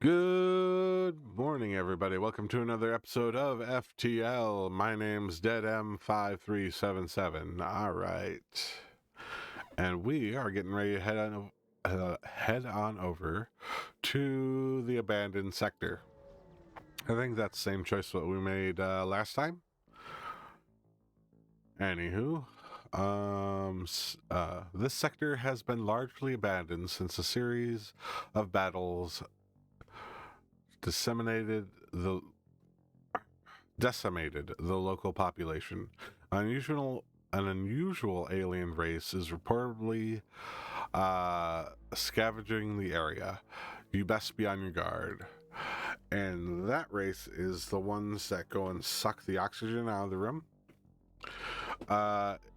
Good morning, everybody. Welcome to another episode of FTL. My name's DeadM5377. All right. And we are getting ready to head on over to the abandoned sector. I think that's the same choice what we made last time. Anywho, this sector has been largely abandoned since a series of battles decimated the local population. An unusual alien race is reportedly scavenging the area. You best be on your guard. And that race is the ones that go and suck the oxygen out of the room.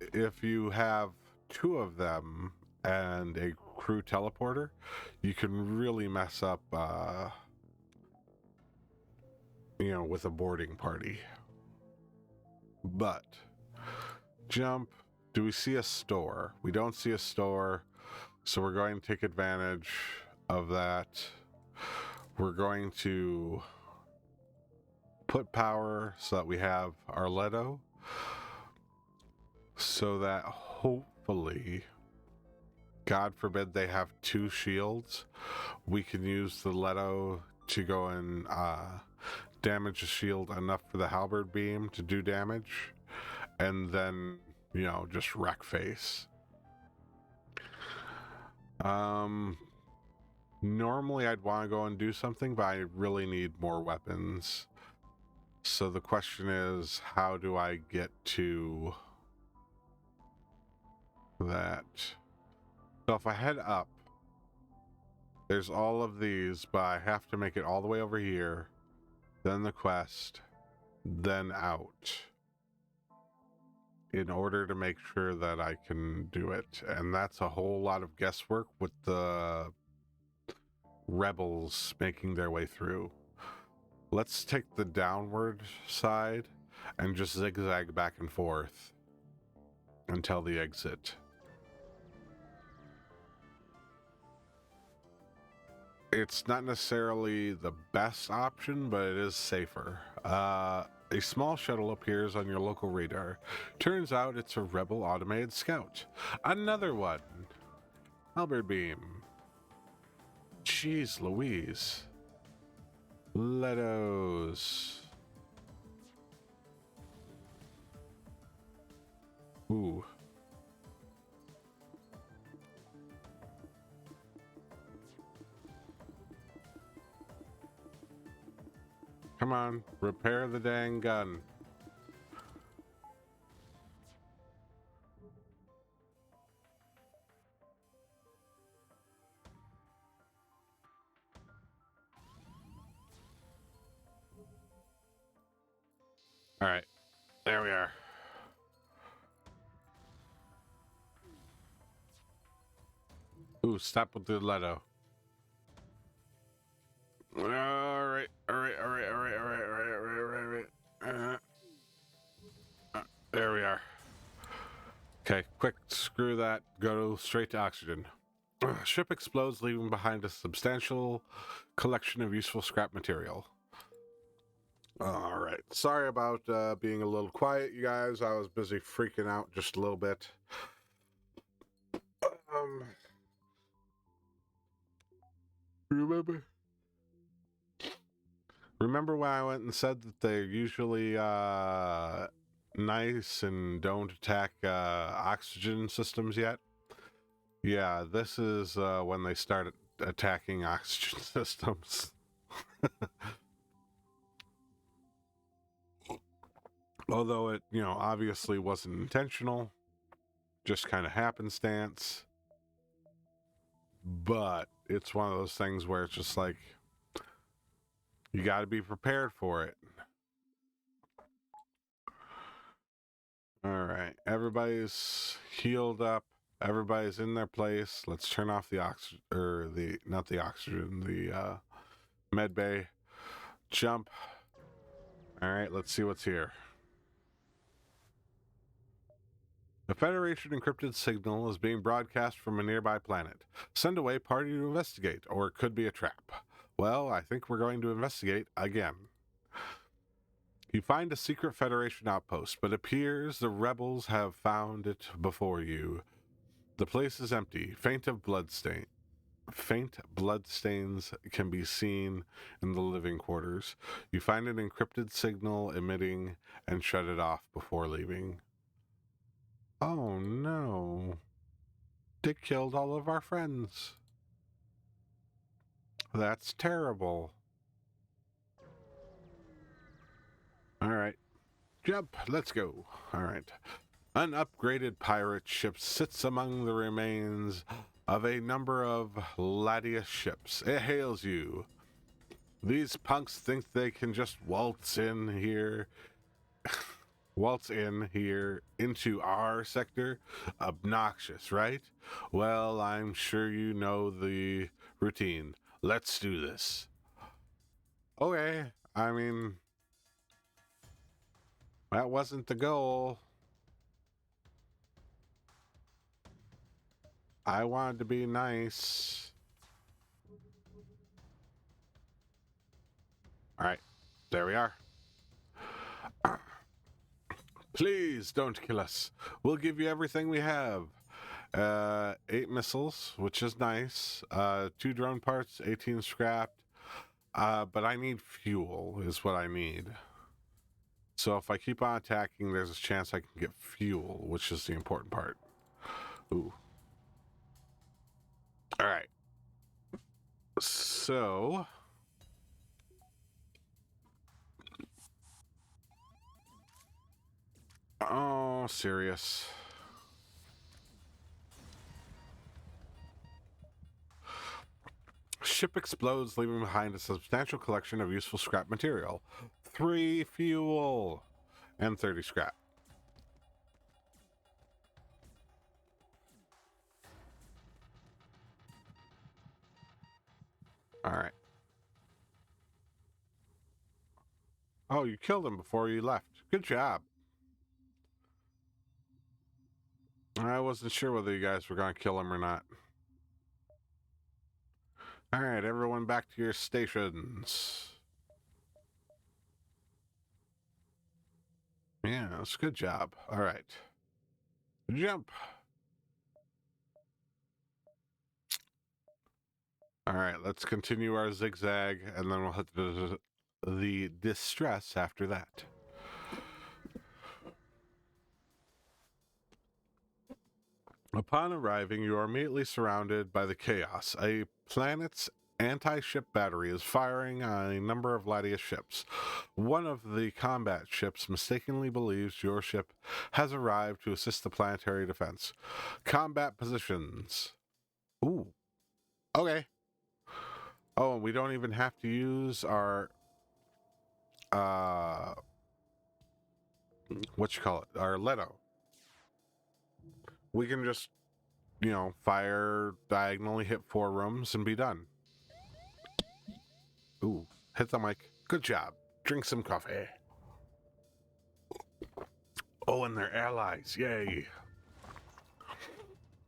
If you have two of them and a crew teleporter, you can really mess up with a boarding party. But jump. Do we see a store? We don't see a store, so we're going to take advantage of that. We're going to put power so that we have our Leto, so that hopefully, God forbid they have two shields, we can use the Leto to go and damage the shield enough for the halberd beam to do damage, and then just wreck face. Normally I'd want to go and do something, but I really need more weapons. So the question is, how do I get to that? So if I head up, there's all of these, but I have to make it all the way over here, then the quest, then out, in order to make sure that I can do it. And that's a whole lot of guesswork with the rebels making their way through. Let's take the downward side and just zigzag back and forth until the exit. It's not necessarily the best option, but it is safer. A small shuttle appears on your local radar. Turns out it's a rebel automated scout. Another one. Halberd beam. Jeez Louise. Letos. Ooh. Come on, repair the dang gun. All right, there we are. Ooh, stop with the Leto. All right. There we are. Okay, quick, screw that. Go straight to oxygen. Ship explodes, leaving behind a substantial collection of useful scrap material. All right. Sorry about being a little quiet, you guys. I was busy freaking out just a little bit. Remember when I went and said that they're usually nice and don't attack oxygen systems yet? Yeah, this is when they start attacking oxygen systems. Although it, obviously wasn't intentional, just kind of happenstance. But it's one of those things where it's just like, you got to be prepared for it. All right, everybody's healed up. Everybody's in their place. Let's turn off the the med bay. Jump. All right, let's see what's here. The Federation encrypted signal is being broadcast from a nearby planet. Send away party to investigate, or it could be a trap. Well, I think we're going to investigate again. You find a secret Federation outpost, but it appears the rebels have found it before you. The place is empty, Faint bloodstains can be seen in the living quarters. You find an encrypted signal emitting and shut it off before leaving. Oh no. They killed all of our friends. That's terrible. Alright. Jump, let's go. Alright. An upgraded pirate ship sits among the remains of a number of Latius ships. It hails you. These punks think they can just waltz in here into our sector. Obnoxious, right? Well, I'm sure you know the routine. Let's do this. Okay, I mean, that wasn't the goal. I wanted to be nice. All right, there we are. Please don't kill us. We'll give you everything we have. 8 missiles, which is nice. 2 drone parts, 18 scrapped. But I need fuel, is what I need. So if I keep on attacking, there's a chance I can get fuel, which is the important part. Ooh. All right. So... Oh, serious. Ship explodes, leaving behind a substantial collection of useful scrap material. 3 fuel and 30 scrap. All right. Oh, you killed him before you left. Good job. I wasn't sure whether you guys were going to kill him or not. All right, everyone back to your stations. Yeah, that's a good job. All right. Jump. All right, let's continue our zigzag, and then we'll hit the distress after that. Upon arriving, you are immediately surrounded by the chaos. A planet's anti-ship battery is firing on a number of Latius ships. One of the combat ships mistakenly believes your ship has arrived to assist the planetary defense. Combat positions. Ooh. Okay. Oh, and we don't even have to use our our Leto. We can just, fire diagonally, hit 4 rooms, and be done. Ooh, hit the mic. Good job. Drink some coffee. Oh, and they're allies. Yay.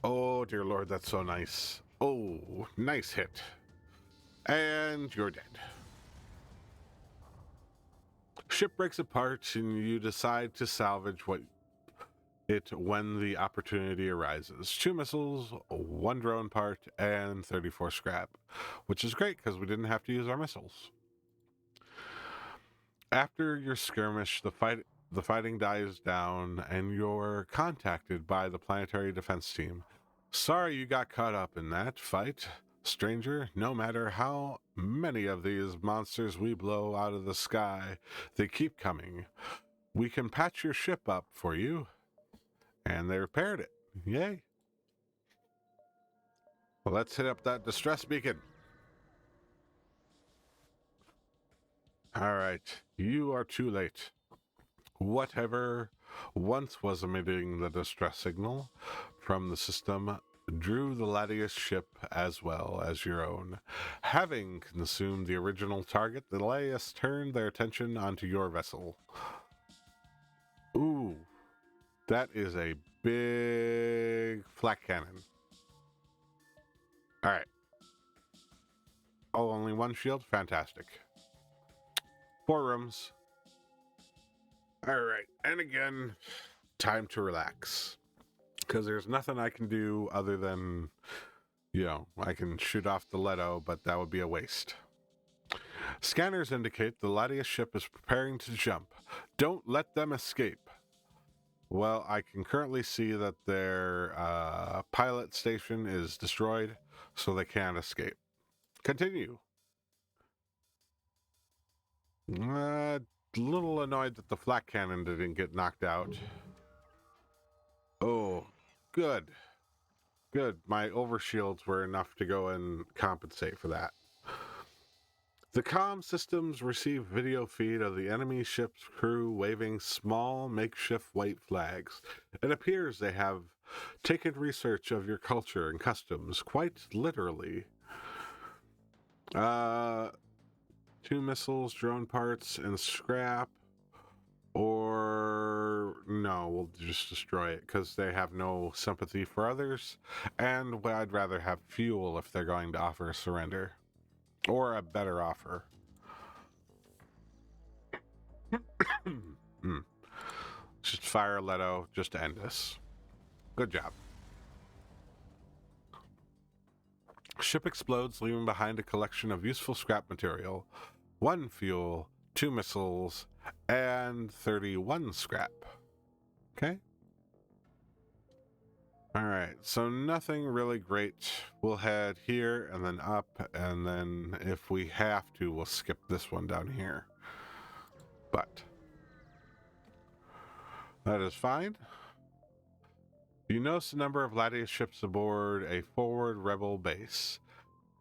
Oh, dear Lord, that's so nice. Oh, nice hit. And you're dead. Ship breaks apart, and you decide to salvage when the opportunity arises. 2 missiles, 1 drone part, and 34 scrap, which is great because we didn't have to use our missiles. After your skirmish, the fighting dies down, and you're contacted by the planetary defense team. Sorry you got caught up in that fight, stranger. No matter how many of these monsters we blow out of the sky, they keep coming. We can patch your ship up for you. And they repaired it. Yay. Well, let's hit up that distress beacon. All right. You are too late. Whatever once was emitting the distress signal from the system drew the Latius ship as well as your own. Having consumed the original target, the Latius turned their attention onto your vessel. Ooh. That is a big flak cannon. All right. Oh, only one shield? Fantastic. 4 rooms. Alright, and again, time to relax. Because there's nothing I can do other than, I can shoot off the Leto, but that would be a waste. Scanners indicate the Latius ship is preparing to jump. Don't let them escape. Well, I can currently see that their pilot station is destroyed, so they can't escape. Continue. A little annoyed that the flak cannon didn't get knocked out. Oh, good. Good. My overshields were enough to go and compensate for that. The comm systems receive video feed of the enemy ship's crew waving small makeshift white flags. It appears they have taken research of your culture and customs quite literally. 2 missiles, drone parts, and scrap. Or no, we'll just destroy it because they have no sympathy for others. And I'd rather have fuel if they're going to offer a surrender. Or a better offer. Just fire Leto just to end this. Good job. Ship explodes, leaving behind a collection of useful scrap material. 1 fuel, 2 missiles, and 31 scrap. Okay. Alright, so nothing really great. We'll head here and then up, and then if we have to, we'll skip this one down here. But that is fine. You notice the number of Latius ships aboard a forward rebel base,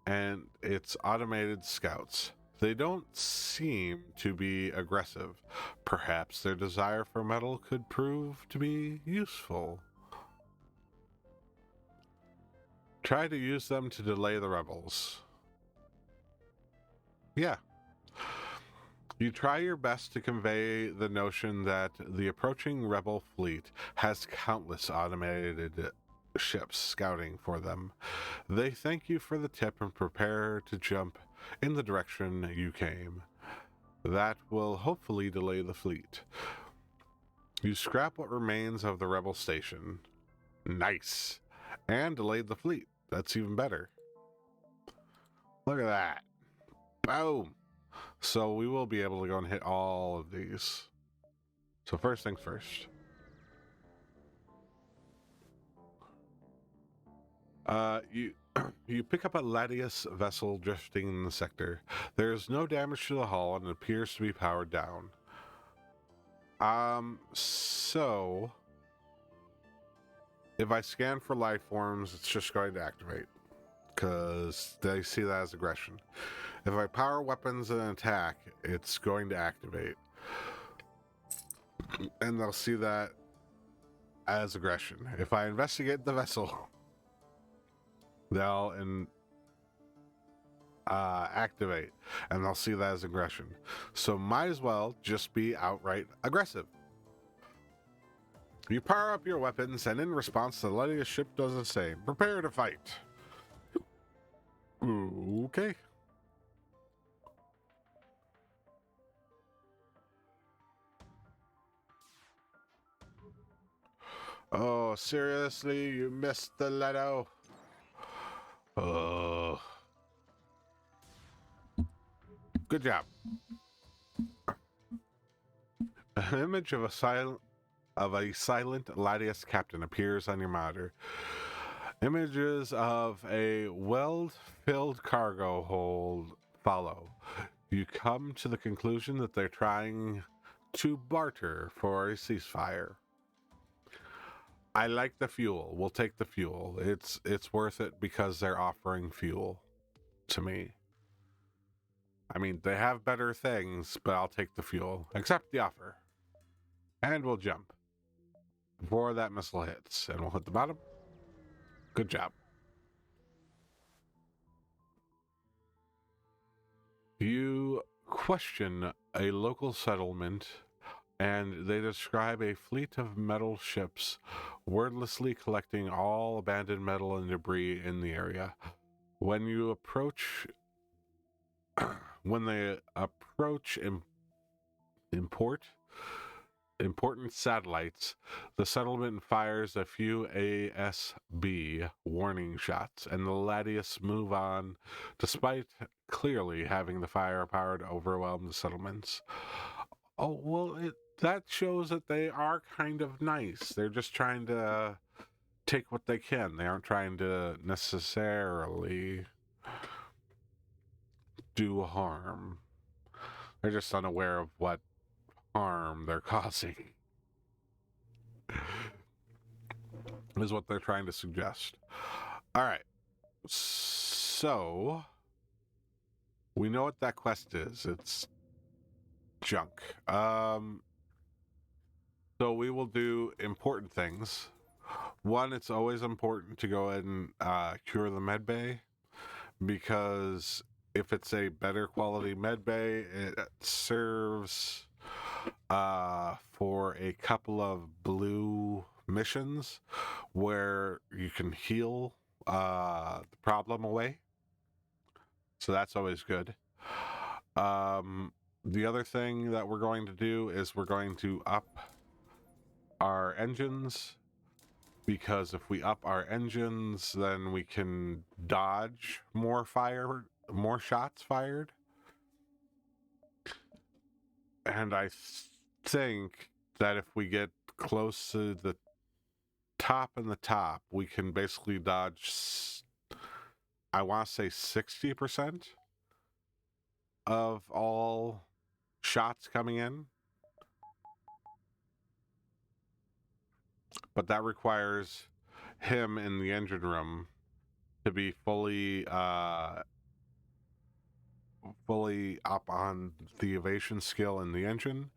and its automated scouts. They don't seem to be aggressive. Perhaps their desire for metal could prove to be useful. Try to use them to delay the rebels. Yeah. You try your best to convey the notion that the approaching rebel fleet has countless automated ships scouting for them. They thank you for the tip and prepare to jump in the direction you came. That will hopefully delay the fleet. You scrap what remains of the rebel station. Nice. And delayed the fleet. That's even better. Look at that. Boom. So we will be able to go and hit all of these. So first things first. You pick up a Latius vessel drifting in the sector. There is no damage to the hull and it appears to be powered down. So if I scan for life forms, it's just going to activate because they see that as aggression. If I power weapons and attack, it's going to activate. And they'll see that as aggression. If I investigate the vessel, they'll activate, and they'll see that as aggression. So might as well just be outright aggressive. You power up your weapons, and in response, the Latius ship does the same. Prepare to fight. Okay. Oh, seriously? You missed the Leto? Oh. Good job. An image of a silent Latius captain appears on your monitor. Images of a well-filled cargo hold follow. You come to the conclusion that they're trying to barter for a ceasefire. I like the fuel. We'll take the fuel. It's worth it because they're offering fuel to me. I mean, they have better things, but I'll take the fuel. Accept the offer. And we'll jump before that missile hits. And we'll hit the bottom. Good job. You question a local settlement, and they describe a fleet of metal ships wordlessly collecting all abandoned metal and debris in the area. When you approach when they approach important satellites, the settlement fires a few ASB warning shots, and the Latius move on, despite clearly having the firepower to overwhelm the settlements. Oh, well, that shows that they are kind of nice. They're just trying to take what they can. They aren't trying to necessarily do harm. They're just unaware of what harm they're causing, is what they're trying to suggest. All right. So, we know what that quest is. It's junk. So we will do important things. One, it's always important to go ahead and cure the med bay, because if it's a better quality med bay, it serves for a couple of blue missions where you can heal the problem away. So that's always good. The other thing that we're going to do is we're going to up our engines, because if we up our engines, then we can dodge more shots fired. And I think that if we get close to the top, we can basically dodge, I want to say 60% of all shots coming in. But that requires him in the engine room to be fully up on the evasion skill in the engine.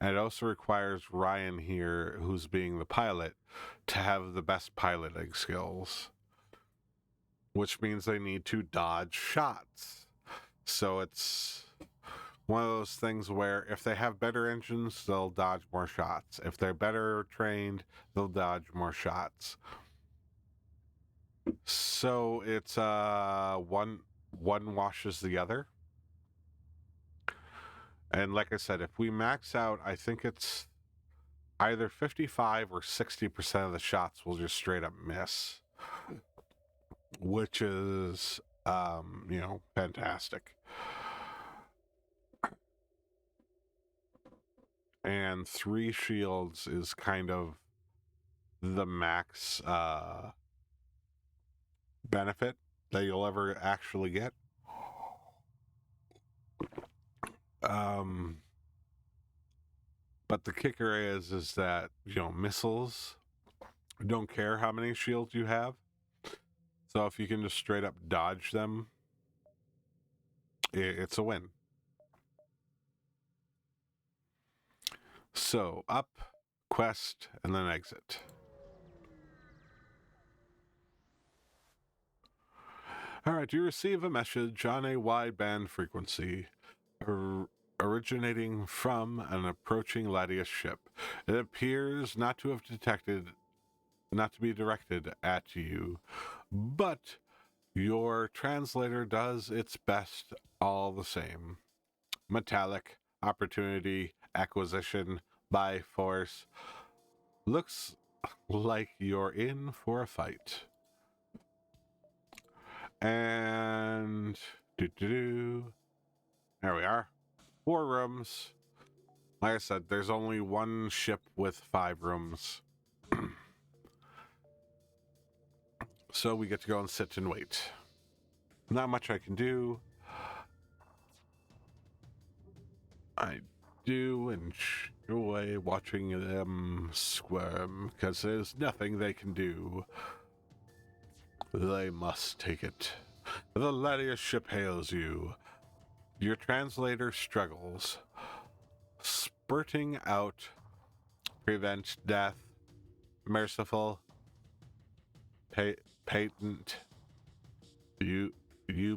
And it also requires Ryan here, who's being the pilot, to have the best piloting skills, which means they need to dodge shots. So it's one of those things where if they have better engines, they'll dodge more shots. If they're better trained, they'll dodge more shots. So it's one washes the other. And like I said, if we max out, I think it's either 55 or 60% of the shots will just straight up miss, which is fantastic. And 3 shields is kind of the max benefit that you'll ever actually get. But the kicker is that, missiles don't care how many shields you have. So if you can just straight up dodge them, it's a win. So up, quest, and then exit. All right, you receive a message on a wideband frequency originating from an approaching Latius ship. It appears not to be directed at you, but your translator does its best all the same. Metallic, opportunity, acquisition, by force. Looks like you're in for a fight. And there we are. 4 rooms. Like I said, there's only one ship with 5 rooms. So we get to go and sit and wait. Not much I can do. I do enjoy watching them squirm, because there's nothing they can do. They must take it. The Latius ship hails you. Your translator struggles. Spurting out, prevent death, merciful, patent. You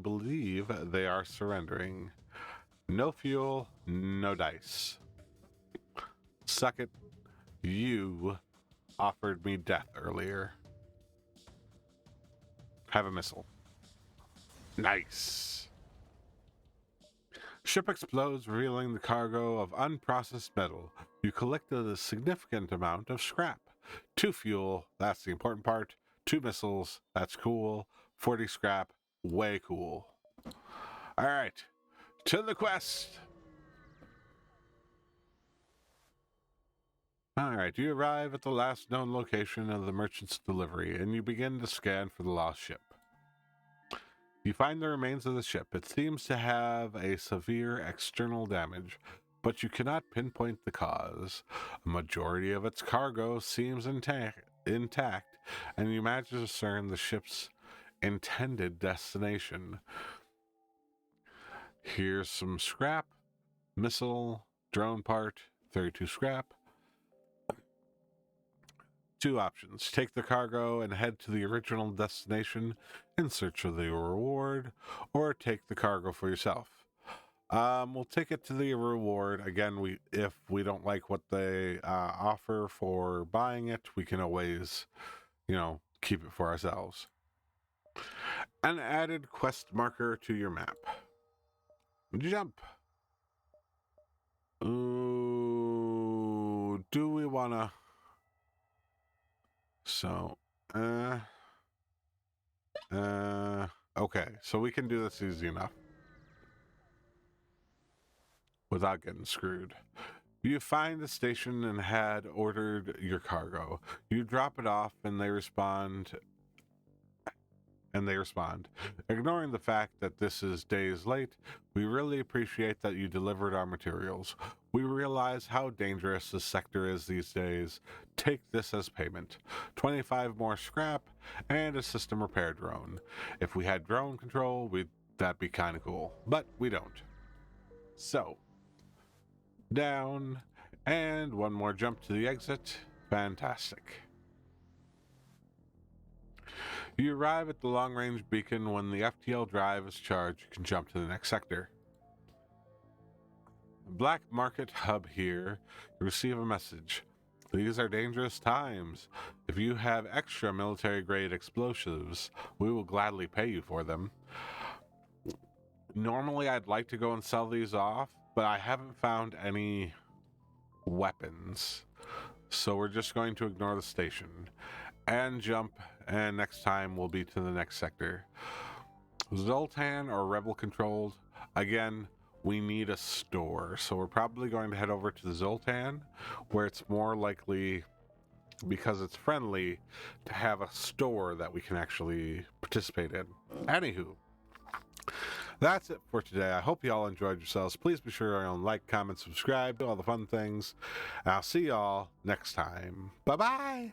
believe they are surrendering. No fuel, no dice. Suck it. You offered me death earlier. Have a missile. Nice. Ship explodes, revealing the cargo of unprocessed metal. You collected a significant amount of scrap. 2 fuel, that's the important part. 2 missiles, that's cool. 40 scrap, way cool. Alright, to the quest! Alright, you arrive at the last known location of the merchant's delivery, and you begin to scan for the lost ship. You find the remains of the ship. It seems to have a severe external damage, but you cannot pinpoint the cause. A majority of its cargo seems intact, and you manage to discern the ship's intended destination. Here's some scrap, missile, drone part, 32 scrap. 2 options. Take the cargo and head to the original destination in search of the reward, or take the cargo for yourself. We'll take it to the reward. Again, if we don't like what they offer for buying it, we can always, keep it for ourselves. An added quest marker to your map. Jump. Ooh, do we wanna... So, okay, so we can do this easy enough without getting screwed. You find the station and had ordered your cargo. You drop it off and they respond. Ignoring the fact that this is days late, we really appreciate that you delivered our materials. We realize how dangerous this sector is these days. Take this as payment. 25 more scrap and a system repair drone. If we had drone control, that'd be kind of cool. But we don't. So, down, and one more jump to the exit. Fantastic. You arrive at the long-range beacon. When the FTL drive is charged, you can jump to the next sector. Black Market Hub here. You receive a message. These are dangerous times. If you have extra military-grade explosives, we will gladly pay you for them. Normally, I'd like to go and sell these off, but I haven't found any weapons. So we're just going to ignore the station and jump, and next time we'll be to the next sector. Zoltan or rebel controlled. Again, we need a store, so we're probably going to head over to the Zoltan, where it's more likely, because it's friendly, to have a store that we can actually participate in. Anywho, that's it for today. I hope you all enjoyed yourselves. Please be sure to like, comment, subscribe, do all the fun things. I'll see y'all next time. Bye-bye!